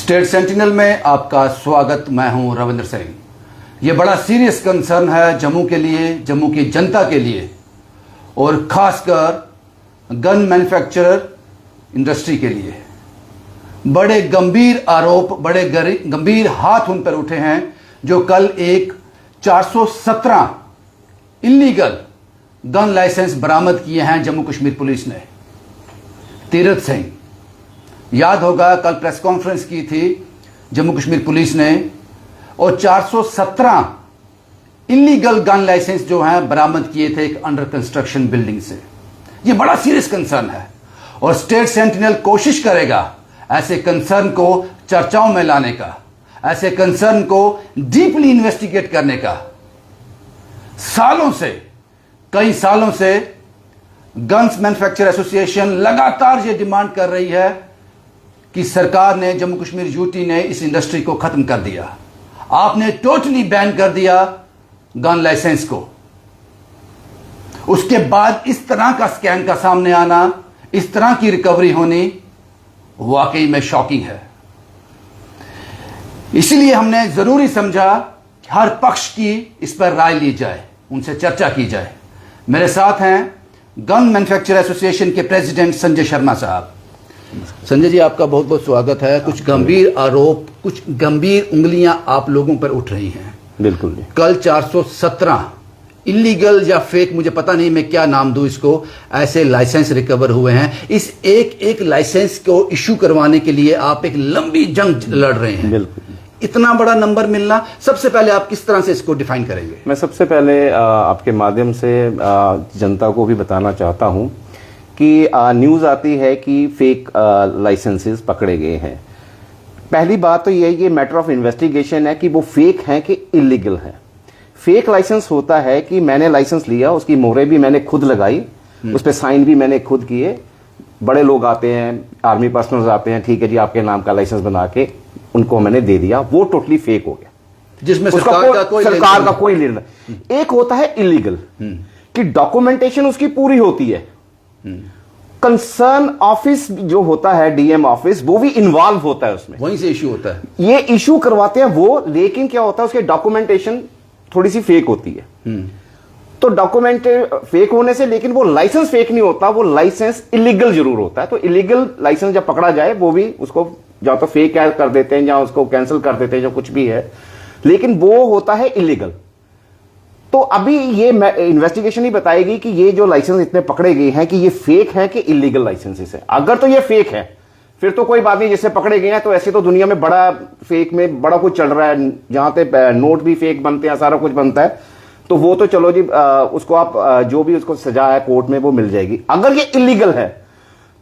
State sentinel में आपका स्वागत। मैं हूं रविंद्र सिंह। ये बड़ा सीरियस कंसर्न है जम्मू के लिए, जम्मू की जनता के लिए और खासकर गन मैन्युफैक्चरर इंडस्ट्री के लिए। बड़े गंभीर आरोप, बड़े गंभीर हाथ उन पर उठे हैं जो कल एक 417 इलीगल गन लाइसेंस बरामद किए हैं जम्मू कश्मीर पुलिस ने। तीरथ सिंह, याद होगा कल प्रेस कॉन्फ्रेंस की थी जम्मू कश्मीर पुलिस ने और 417 इलीगल गन लाइसेंस जो हैं बरामद किए थे एक अंडर कंस्ट्रक्शन बिल्डिंग से। यह बड़ा सीरियस कंसर्न है और स्टेट सेंटिनल कोशिश करेगा ऐसे कंसर्न को चर्चाओं में लाने का, ऐसे कंसर्न को डीपली इन्वेस्टिगेट करने का। सालों से, कई सालों से गन्स मैन्युफैक्चरर एसोसिएशन लगातार यह डिमांड कर रही है कि सरकार ने, जम्मू कश्मीर यूटी ने इस इंडस्ट्री को खत्म कर दिया। आपने टोटली बैन कर दिया गन लाइसेंस को। उसके बाद इस तरह का स्कैम का सामने आना, इस तरह की रिकवरी होनी वाकई में शॉकिंग है। इसलिए हमने जरूरी समझा कि हर पक्ष की इस पर राय ली जाए, उनसे चर्चा की जाए। मेरे साथ हैं गन मैन्युफैक्चरर एसोसिएशन के प्रेसिडेंट संजय शर्मा साहब। संजय जी, आपका बहुत बहुत स्वागत है। कुछ गंभीर आरोप, कुछ गंभीर उंगलियां आप लोगों पर उठ रही हैं। बिल्कुल। कल 417 इलीगल या फेक, मुझे पता नहीं मैं क्या नाम दूं इसको, ऐसे लाइसेंस रिकवर हुए हैं। इस एक एक लाइसेंस को इशू करवाने के लिए आप एक लंबी जंग लड़ रहे हैं। बिल्कुल। इतना बड़ा नंबर मिलना, सबसे पहले आप किस तरह से इसको डिफाइन करेंगे? मैं सबसे पहले आपके माध्यम से जनता को भी बताना चाहता हूं कि न्यूज आती है कि फेक लाइसेंसेस पकड़े गए हैं। पहली बात तो ये मैटर ऑफ इन्वेस्टिगेशन है कि वो फेक हैं कि इलीगल हैं। फेक लाइसेंस होता है कि मैंने लाइसेंस लिया, उसकी मोहरें भी मैंने खुद लगाई, उस पर साइन भी मैंने खुद किए। बड़े लोग आते हैं, आर्मी पर्सनल आते हैं, ठीक है जी आपके नाम का लाइसेंस बना के उनको मैंने दे दिया, वो टोटली फेक हो गया, जिसमें सरकार का कोई लेना। एक होता है इलीगल कि डॉक्यूमेंटेशन उसकी पूरी होती है। कंसर्न ऑफिस जो होता है, डीएम ऑफिस, वो भी इन्वॉल्व होता है उसमें, वहीं से इशू होता है। ये इशू करवाते हैं वो, लेकिन क्या होता है उसके डॉक्यूमेंटेशन थोड़ी सी फेक होती है। तो डॉक्यूमेंट फेक होने से, लेकिन वो लाइसेंस फेक नहीं होता, वो लाइसेंस इलीगल जरूर होता है। तो इलीगल लाइसेंस जब पकड़ा जाए वो भी उसको या तो फेक कर देते हैं या उसको कैंसिल कर देते हैं, जो कुछ भी है, लेकिन वो होता है इलीगल। तो अभी ये इन्वेस्टिगेशन ही बताएगी कि ये जो लाइसेंस इतने पकड़े गए हैं कि ये फेक है कि इलीगल लाइसेंसेस है। अगर तो ये फेक है फिर तो कोई बात नहीं, जिससे पकड़े गए हैं। तो ऐसे तो दुनिया में बड़ा फेक में बड़ा कुछ चल रहा है, जहां पे नोट भी फेक बनते हैं, सारा कुछ बनता है। तो वो तो चलो जी, उसको आप जो भी उसको सजा है कोर्ट में वो मिल जाएगी। अगर ये इलीगल है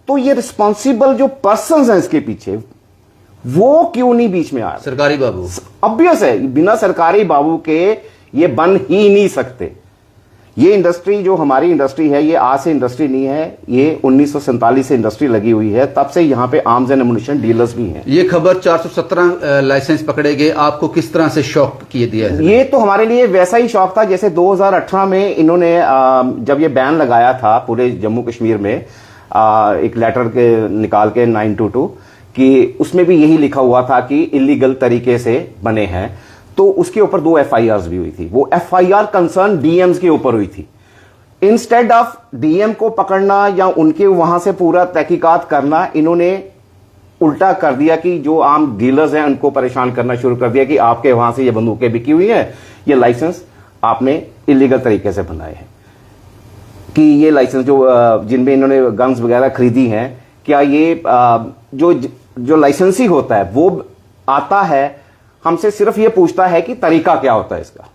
तो ये रिस्पॉन्सिबल जो पर्सन है इसके पीछे, वो क्यों नहीं बीच में आ रहा? सरकारी बाबू। ऑब्वियस है, बिना सरकारी बाबू के ये बन ही नहीं सकते। ये इंडस्ट्री जो हमारी इंडस्ट्री है, ये आज से इंडस्ट्री नहीं है, ये 1947 से इंडस्ट्री लगी हुई है। तब से यहां पे आर्म्स एंड एमुनिशन डीलर्स भी हैं। ये खबर 417 लाइसेंस पकड़े गए, आपको किस तरह से शॉक किए दिया है? ये तो हमारे लिए वैसा ही शॉक था जैसे 2018 में इन्होंने जब ये बैन लगाया था पूरे जम्मू कश्मीर में, एक लेटर के निकाल के 922 कि उसमें भी यही लिखा हुआ था कि इलीगल तरीके से बने हैं। तो उसके ऊपर 2 FIRs भी हुई थी। वो FIR कंसर्न डीएम्स के ऊपर हुई थी। इंस्टेड ऑफ डीएम को पकड़ना या उनके वहां से पूरा तहकीकात करना, इन्होंने उल्टा कर दिया कि जो आम डीलर्स हैं उनको परेशान करना शुरू कर दिया कि आपके वहां से ये बंदूकें बिकी हुई हैं, ये लाइसेंस आपने इलीगल तरीके से बनाए हैं। कि ये लाइसेंस जो जिनमें इन्होंने गन्स वगैरह खरीदी हैं, क्या ये जो लाइसेंसी होता है वो आता है, हमसे सिर्फ ये पूछता है कि तरीका क्या होता है इसका,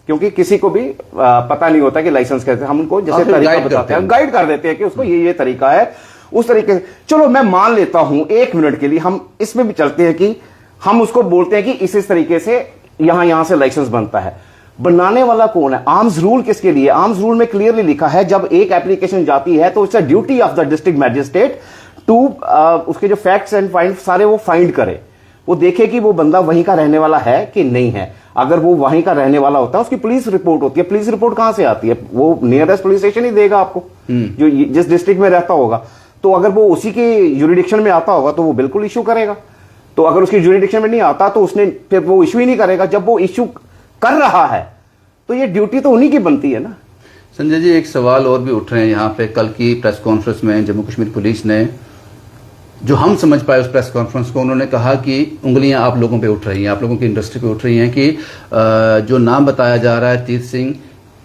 क्योंकि किसी को भी पता नहीं होता कि लाइसेंस कैसे। हम उनको जैसे तरीका बताते हैं, गाइड कर देते हैं कि उसको ये तरीका है, उस तरीके से। चलो मैं मान लेता हूं 1 मिनट के लिए, हम इसमें भी चलते हैं कि हम उसको बोलते हैं कि इस तरीके से यहां से लाइसेंस बनता है। बनाने वाला कौन है? आर्म्स रूल किसके लिए? आर्म्स रूल में क्लियरली लिखा है, जब एक एप्लीकेशन जाती है तो it's a duty of the district magistrate to उसके जो फैक्ट्स एंड फाइंड सारे वो फाइंड करे, वो देखे कि वो बंदा वहीं का रहने वाला है कि नहीं है। अगर वो वहीं का रहने वाला होता है, उसकी पुलिस रिपोर्ट होती है। पुलिस रिपोर्ट कहां से आती है? वो नियरेस्ट पुलिस स्टेशन ही देगा आपको, जो जिस डिस्ट्रिक्ट में रहता होगा। तो अगर वो उसी के यूरिडिक्शन में आता होगा तो वो बिल्कुल इशू करेगा। तो अगर उसकी ज्यूरिडिक्शन में नहीं आता तो उसने फिर वो इशू ही नहीं करेगा। जब वो इशू कर रहा है तो ये ड्यूटी तो उन्हीं की बनती है ना। संजय जी, एक सवाल और भी उठ रहे हैं यहाँ पे। कल की प्रेस कॉन्फ्रेंस में जम्मू कश्मीर पुलिस ने, जो हम समझ पाए उस प्रेस कॉन्फ्रेंस को, उन्होंने कहा कि उंगलियां आप लोगों पे उठ रही हैं, आप लोगों की इंडस्ट्री पे उठ रही हैं कि जो नाम बताया जा रहा है तीर्थ सिंह,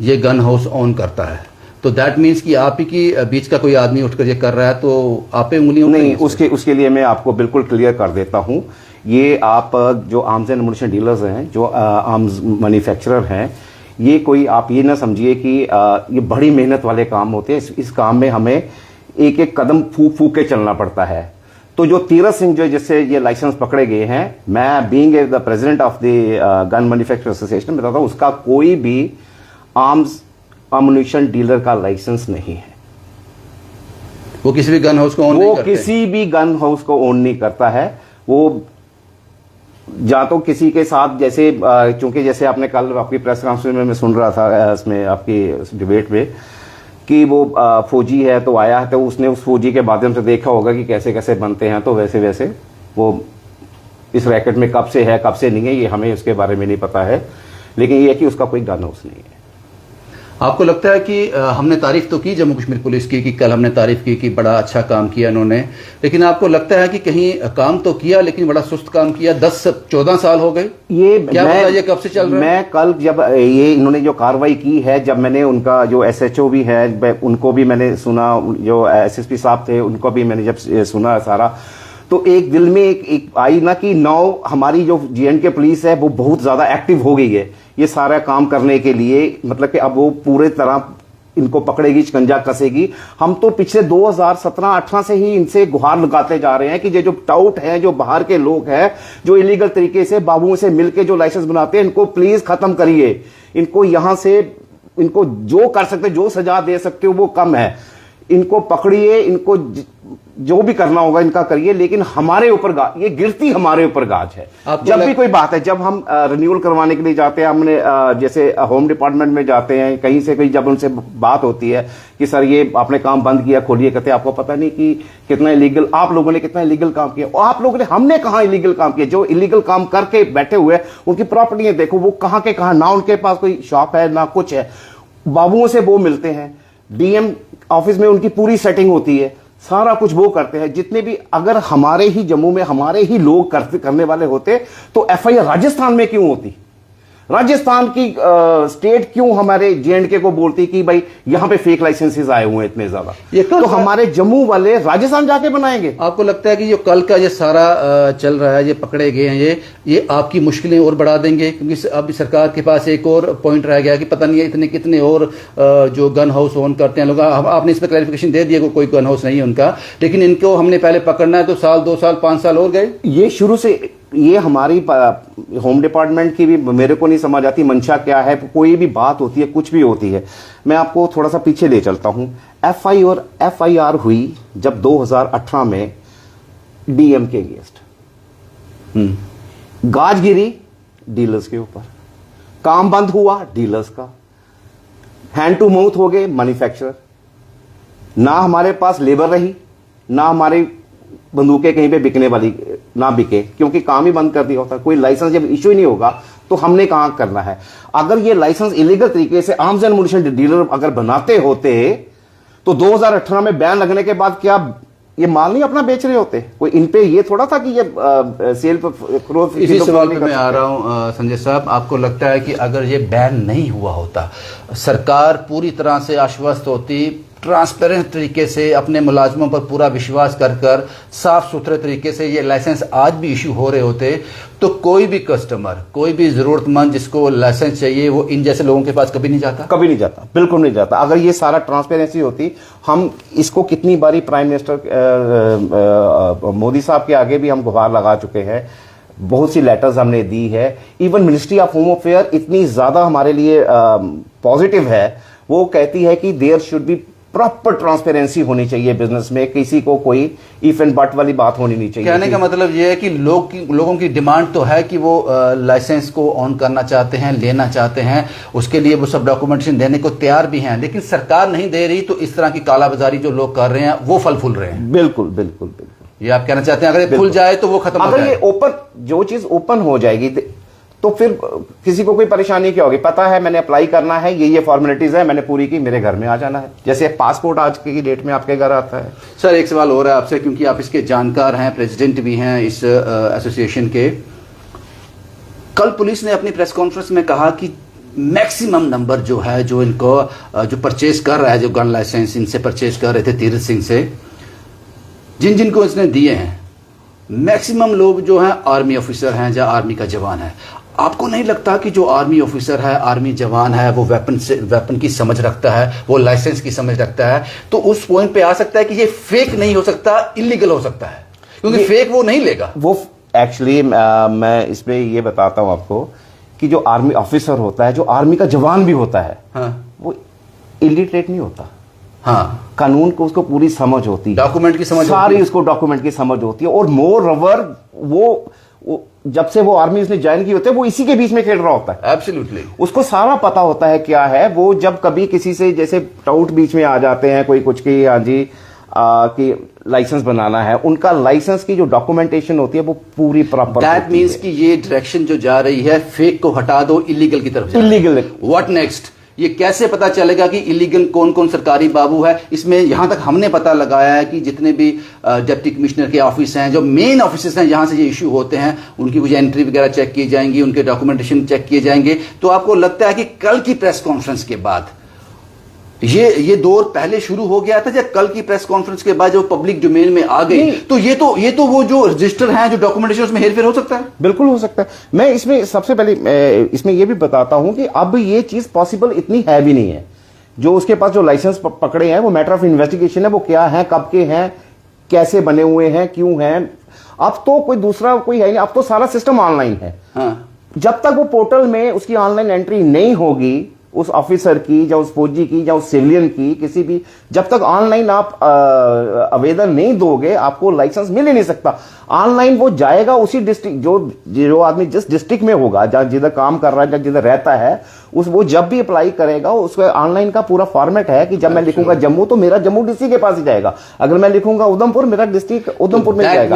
ये गन हाउस ऑन करता है, तो दैट मीन्स कि आप ही की बीच का कोई आदमी उठकर ये कर रहा है, तो आप पे उंगलियां नहीं, उसके लिए मैं आपको बिल्कुल क्लियर कर देता हूं। ये आप जो आर्म्स एंड एमुनिशन डीलर्स हैं, जो आर्म्स मैन्युफैक्चरर हैं, ये कोई आप ये ना समझिए कि ये बड़ी मेहनत वाले काम होते हैं। इस काम में हमें एक एक कदम फूक के चलना पड़ता है। तो जो तीरथ सिंह जो जिससे ये लाइसेंस पकड़े गए हैं, मैं being the president of the gun manufacturer association बताता हूं, उसका कोई भी आर्म्स अम्युनिशन डीलर का लाइसेंस नहीं है। वो किसी भी गन हाउस को ऑन नहीं करते। किसी भी गन हाउस को ऑन नहीं करता है। वो या तो किसी के साथ, जैसे चूंकि जैसे आपने कल आपकी प्रेस कॉन्फ्रेंस में मैं सुन रहा था इसमें आपकी डिबेट में कि वो फौजी है तो आया है, तो उसने उस फौजी के माध्यम से देखा होगा कि कैसे कैसे बनते हैं, तो वैसे वैसे वो इस रैकेट में कब से है कब से नहीं है ये हमें उसके बारे में नहीं पता है, लेकिन ये है कि उसका कोई गन हाउस नहीं है। आपको लगता है कि हमने तारीफ तो की जम्मू कश्मीर पुलिस की, कि कल हमने तारीफ की कि बड़ा अच्छा काम किया इन्होंने, लेकिन आपको लगता है कि कहीं काम तो किया लेकिन बड़ा सुस्त काम किया? 10-14 साल हो गए, ये क्या पता ये कब से चल रहा है? मैं कल जब ये इन्होंने जो कार्रवाई की है, जब मैंने उनका जो SHO भी है उनको भी मैंने सुना, जो SSP साहब थे उनको भी मैंने जब सुना सारा, तो एक दिल में एक आई ना कि नाउ हमारी जो J&K पुलिस है वो बहुत ज्यादा एक्टिव हो गई है ये सारा काम करने के लिए। मतलब कि अब वो पूरे तरह इनको पकड़ेगी, शिकंजा कसेगी। हम तो पिछले 2017-18 से ही इनसे गुहार लगाते जा रहे हैं कि ये जो टाउट हैं, जो बाहर के लोग हैं, जो इलीगल तरीके से बाबुओं से मिलकर जो लाइसेंस बनाते हैं, इनको प्लीज खत्म करिए। इनको यहां से, इनको जो कर सकते, जो सजा दे सकते हो वो कम है। इनको पकड़िए, इनको जो भी करना होगा इनका करिए, लेकिन हमारे ऊपर ये गिरती हमारे ऊपर गाज है। जब भी कोई बात है, जब हम रिन्यूअल करवाने के लिए जाते हैं, हमने जैसे होम डिपार्टमेंट में जाते हैं, कहीं से कोई जब उनसे बात होती है कि सर ये आपने काम बंद किया, खोलिए, कहते हैं आपको पता नहीं कि कितना इलीगल, आप लोगों ने कितना इलीगल काम किया। और आप लोगों ने, हमने कहां इलीगल काम किया? जो इलीगल काम करके बैठे हुए उनकी प्रॉपर्टी देखो, वो कहां के कहां, ना उनके पास कोई शॉप है ना कुछ है। बाबुओं से वो मिलते हैं, DM ऑफिस में उनकी पूरी सेटिंग होती है, सारा कुछ वो करते हैं। जितने भी, अगर हमारे ही जम्मू में हमारे ही लोग करने वाले होते तो FIR राजस्थान में क्यों होती? राजस्थान की स्टेट क्यों हमारे J&K को बोलती कि भाई यहां पे फेक लाइसेंसेस आए हुए हैं इतने ज्यादा? तो हमारे जम्मू वाले राजस्थान जाके बनाएंगे। आपको लगता है कि जो कल का ये सारा चल रहा है, ये पकड़े गए हैं, ये आपकी मुश्किलें और बढ़ा देंगे? क्योंकि अब सरकार के पास एक और पॉइंट रह गया कि पता नहीं है इतने कितने और जो गन हाउस ओन करते हैं लोग। आपने इस पर क्लैरिफिकेशन दे दिया कि कोई गन हाउस नहीं है उनका, लेकिन इनको हमने पहले पकड़ना है तो 1 साल 2 साल 5 साल और गए। ये शुरू से ये हमारी होम डिपार्टमेंट की भी मेरे को नहीं समझ आती मंशा क्या है। कोई भी बात होती है, कुछ भी होती है, मैं आपको थोड़ा सा पीछे ले चलता हूं। FIR हुई जब 2018 में DM के अगेंस्ट, गाज गिरी डीलर्स के ऊपर, काम बंद हुआ डीलर्स का, हैंड टू माउथ हो गए मैन्युफैक्चरर। ना हमारे पास लेबर रही, ना हमारी बंदूकें कहीं पे बिकने वाली ना बिके, क्योंकि काम ही बंद कर दिया होता। कोई लाइसेंस जब इश्यू ही नहीं होगा तो हमने कहां करना है? अगर ये लाइसेंस इलीगल तरीके से आर्म्स एंड एमुनिशन डीलर अगर बनाते होते तो 2018 में बैन लगने के बाद क्या ये माल नहीं अपना बेच रहे होते? कोई इन पे ये थोड़ा था कि ये सेल पर। इसी सवाल पे मैं आ रहा हूं संजय साहब, आपको लगता है कि अगर ये बैन नहीं हुआ होता, सरकार पूरी तरह से आश्वस्त होती, ट्रांसपेरेंट तरीके से अपने मुलाजमों पर पूरा विश्वास कर साफ सुथरे तरीके से ये लाइसेंस आज भी इशू हो रहे होते, तो कोई भी कस्टमर, कोई भी जरूरतमंद जिसको लाइसेंस चाहिए, वो इन जैसे लोगों के पास कभी नहीं जाता? कभी नहीं जाता, बिल्कुल नहीं जाता। अगर ये सारा ट्रांसपेरेंसी होती, हम इसको कितनी बारी प्राइम मिनिस्टर मोदी साहब के आगे भी हम गुहार लगा चुके हैं, बहुत सी लेटर्स हमने दी है। Even ministry of home affair इतनी ज्यादा हमारे लिए पॉजिटिव है, वो कहती है कि there should be proper transparency होनी चाहिए बिजनेस में, किसी को कोई इफ एंड बट वाली बात होनी नहीं चाहिए। कहने का मतलब यह है कि लोगों की डिमांड तो है कि वो लाइसेंस को ऑन करना चाहते हैं, लेना चाहते हैं, उसके लिए वो सब डॉक्यूमेंटेशन देने को तैयार भी हैं, लेकिन सरकार नहीं दे रही, तो इस तरह की कालाबाजारी जो लोग कर रहे हैं वो फल फूल रहे हैं। बिल्कुल बिल्कुल बिल्कुल। ये आप कहना चाहते हैं अगर ये खुल जाए तो वो खत्म हो अगर जाए। ये ओपन, जो चीज ओपन हो जाएगी तो फिर किसी को कोई परेशानी क्या होगी? पता है मैंने अप्लाई करना है, ये फॉर्मेलिटीज है, मैंने पूरी की, मेरे घर में आ जाना है। जैसे पासपोर्ट आज की डेट में आपके घर आता है। सर एक सवाल हो रहा है आपसे, क्योंकि आप इसके जानकार हैं, प्रेसिडेंट भी हैं इस एसोसिएशन के। कल पुलिस ने अपनी प्रेस कॉन्फ्रेंस में कहा कि मैक्सिमम नंबर जो है, जो इनको जो परचेज कर रहा है, जो गन लाइसेंस इनसे परचेज कर रहे थे तीरथ सिंह से, जिन जिनको इसने दिए हैं, मैक्सिमम लोग जो हैं आर्मी ऑफिसर हैं या आर्मी का जवान है। आपको नहीं लगता कि जो आर्मी ऑफिसर है, आर्मी जवान है, वो वेपन की समझ रखता है, वो लाइसेंस की समझ रखता है, तो उस पॉइंट पे आ सकता है कि ये फेक नहीं हो सकता, इलीगल हो सकता है, क्योंकि फेक वो नहीं लेगा। वो एक्चुअली मैं इसमें ये बताता हूं आपको कि जो आर्मी ऑफिसर होता है, जो आर्मी का जवान भी होता है, हाँ, वो इलिटरेट नहीं होता। हाँ, कानून को उसको पूरी समझ होती है, डॉक्यूमेंट की समझ सारी होती है। उसको डॉक्यूमेंट की समझ होती है। और मोर ओवर वो जब से वो आर्मी उसने ज्वाइन की होती है, वो इसी के बीच में खेल रहा होता है। एब्सोल्युटली। उसको सारा पता होता है क्या है। वो जब कभी किसी से जैसे टाउट बीच में आ जाते हैं कोई कुछ की, हाँ जी कि लाइसेंस बनाना है, उनका लाइसेंस की जो डॉक्यूमेंटेशन होती है वो पूरी प्रॉपर। दैट मीन्स कि ये डायरेक्शन जो जा रही है, फेक को हटा दो, इलीगल की तरफ इलीगल। What next? ये कैसे पता चलेगा कि इलीगल कौन कौन सरकारी बाबू है? इसमें यहां तक हमने पता लगाया है कि जितने भी डिप्टी कमिश्नर के ऑफिस हैं, जो मेन ऑफिस हैं, जहां से ये इशू होते हैं, उनकी कुछ एंट्री वगैरह चेक की जाएंगी, उनके डॉक्यूमेंटेशन चेक किए जाएंगे। तो आपको लगता है कि कल की प्रेस कॉन्फ्रेंस के बाद ये दौर पहले शुरू हो गया था, या कल की प्रेस कॉन्फ्रेंस के बाद जब पब्लिक डोमेन में आ गई तो ये तो वो जो रजिस्टर हैं, जो डॉक्यूमेंटेशन, उसमें हेरफेर हो सकता है? बिल्कुल हो सकता है। मैं इसमें सबसे पहले इसमें यह भी बताता हूं कि अब ये चीज पॉसिबल इतनी है भी नहीं है। जो उसके पास जो लाइसेंस पकड़े हैं वो मैटर ऑफ इन्वेस्टिगेशन है, वो क्या है, कब के हैं, कैसे बने हुए हैं, क्यों हैं। अब तो कोई दूसरा कोई है नहीं, अब तो सारा सिस्टम ऑनलाइन है। हाँ। जब तक वो पोर्टल में उसकी ऑनलाइन एंट्री नहीं होगी, उस ऑफिसर की या उस फौजी की या उस सिविलियन की, किसी भी, जब तक ऑनलाइन आप आवेदन नहीं दोगे, आपको लाइसेंस मिल ही नहीं सकता। ऑनलाइन वो जाएगा उसी डिस्ट्रिक्ट, जो आदमी जिस डिस्ट्रिक्ट में होगा, जहां जिधर काम कर रहा है, जिधर रहता है, वो जब भी अप्लाई करेगा, उसका ऑनलाइन का पूरा फॉर्मेट है कि जब मैं लिखूंगा जम्मू तो मेरा जम्मू डिस्ट्रिक्ट के पास ही जाएगा, अगर मैं लिखूंगा उधमपुर, मेरा डिस्ट्रिक्ट उधमपुर में जाएगा।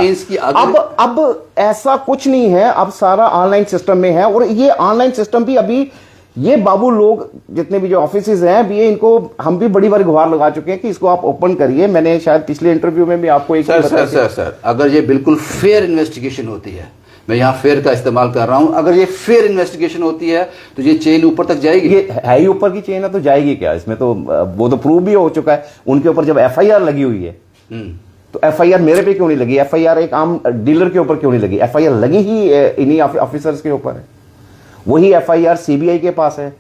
अब ऐसा कुछ नहीं है, अब सारा ऑनलाइन सिस्टम में है। और ये ऑनलाइन सिस्टम भी अभी ये बाबू लोग जितने भी जो ऑफिसेज हैं, भी इनको हम भी बड़ी बार गुहार लगा चुके हैं कि इसको आप ओपन करिए। मैंने शायद पिछले इंटरव्यू में भी आपको एक सर अगर ये बिल्कुल फेयर इन्वेस्टिगेशन होती है, मैं यहाँ फेयर का इस्तेमाल कर रहा हूं, अगर ये फेयर इन्वेस्टिगेशन होती है तो ये चेन ऊपर तक जाएगी। ये है ही ऊपर की चेन है, तो जाएगी क्या? इसमें तो वो तो प्रूव भी हो चुका है। उनके ऊपर जब FIR लगी हुई है, तो FIR मेरे पे क्यों नहीं लगी? FIR एक आम डीलर के ऊपर क्यों नहीं लगी? FIR लगी ही इन्हीं ऑफिसर्स के ऊपर है। वही FIR CBI के पास है,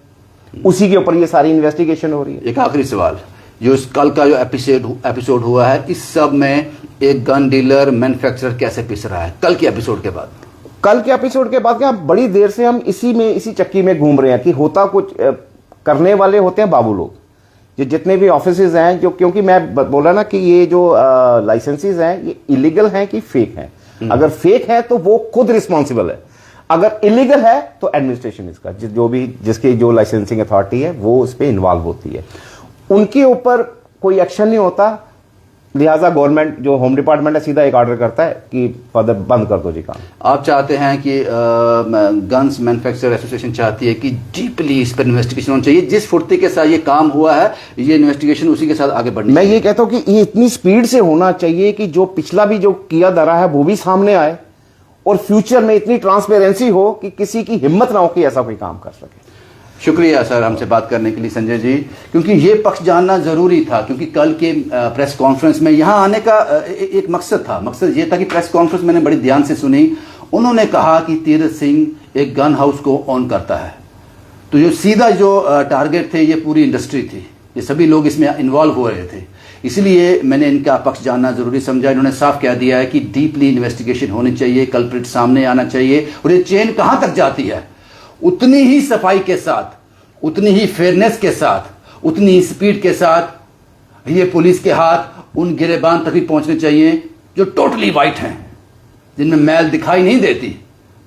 उसी के ऊपर ये सारी इन्वेस्टिगेशन हो रही है। एक आखिरी सवाल, जो इस कल का जो एपिसोड हुआ है, इस सब में एक गन डीलर मैन्युफैक्चरर कैसे पिस रहा है कल के एपिसोड के बाद? कल के एपिसोड के बाद क्या, बड़ी देर से हम इसी चक्की में घूम रहे हैं कि होता कुछ करने वाले होते हैं बाबू लोग, जो जितने भी ऑफिसेज हैं, जो, क्योंकि मैं बोला ना कि ये जो लाइसेंसेज हैं ये इलीगल हैं कि फेक हैं। अगर फेक है तो वो खुद रिस्पॉन्सिबल है, अगर इलीगल है तो एडमिनिस्ट्रेशन इसका, जो भी जिसकी जो लाइसेंसिंग अथॉरिटी है वो उस पर इन्वॉल्व होती है, उनके ऊपर कोई एक्शन नहीं होता। लिहाजा गवर्नमेंट जो होम डिपार्टमेंट है सीधा एक ऑर्डर करता है कि बंद कर दो जी काम। आप चाहते हैं कि गन्स मैन्युफैक्चरर एसोसिएशन चाहती है कि डीपली इस पर इन्वेस्टिगेशन होनी चाहिए, जिस फुर्ती के साथ ये काम हुआ है, ये इन्वेस्टिगेशन उसी के साथ आगे बढ़नी मैं ये कहता हूं कि ये इतनी स्पीड से होना चाहिए कि जो पिछला भी जो किया धरा है वो भी सामने आए, और फ्यूचर में इतनी ट्रांसपेरेंसी हो कि किसी की हिम्मत ना हो कि ऐसा कोई काम कर सके। शुक्रिया सर हमसे बात करने के लिए संजय जी, क्योंकि ये पक्ष जानना जरूरी था, क्योंकि कल के प्रेस कॉन्फ्रेंस में यहाँ आने का एक मकसद था। मकसद ये था कि प्रेस कॉन्फ्रेंस मैंने बड़ी ध्यान से सुनी, उन्होंने कहा कि तीरथ सिंह एक गन हाउस को ऑन करता है, तो जो सीधा जो टारगेट थे ये पूरी इंडस्ट्री थी, ये सभी लोग इसमें इन्वॉल्व हो रहे थे, इसलिए मैंने इनका पक्ष जानना जरूरी समझा। इन्होंने साफ कह दिया है कि डीपली इन्वेस्टिगेशन होनी चाहिए, कल्प्रिट सामने आना चाहिए, और ये चेन कहां तक जाती है उतनी ही सफाई के साथ, उतनी ही फेयरनेस के साथ, उतनी ही स्पीड के साथ ये पुलिस के हाथ उन गिरेबान तक भी पहुंचने चाहिए जो टोटली वाइट हैं, जिनमें मैल दिखाई नहीं देती,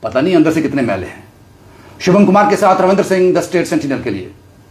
पता नहीं अंदर से कितने मैले हैं। शुभम कुमार के साथ Ravindra Singh, the state sentinel के लिए।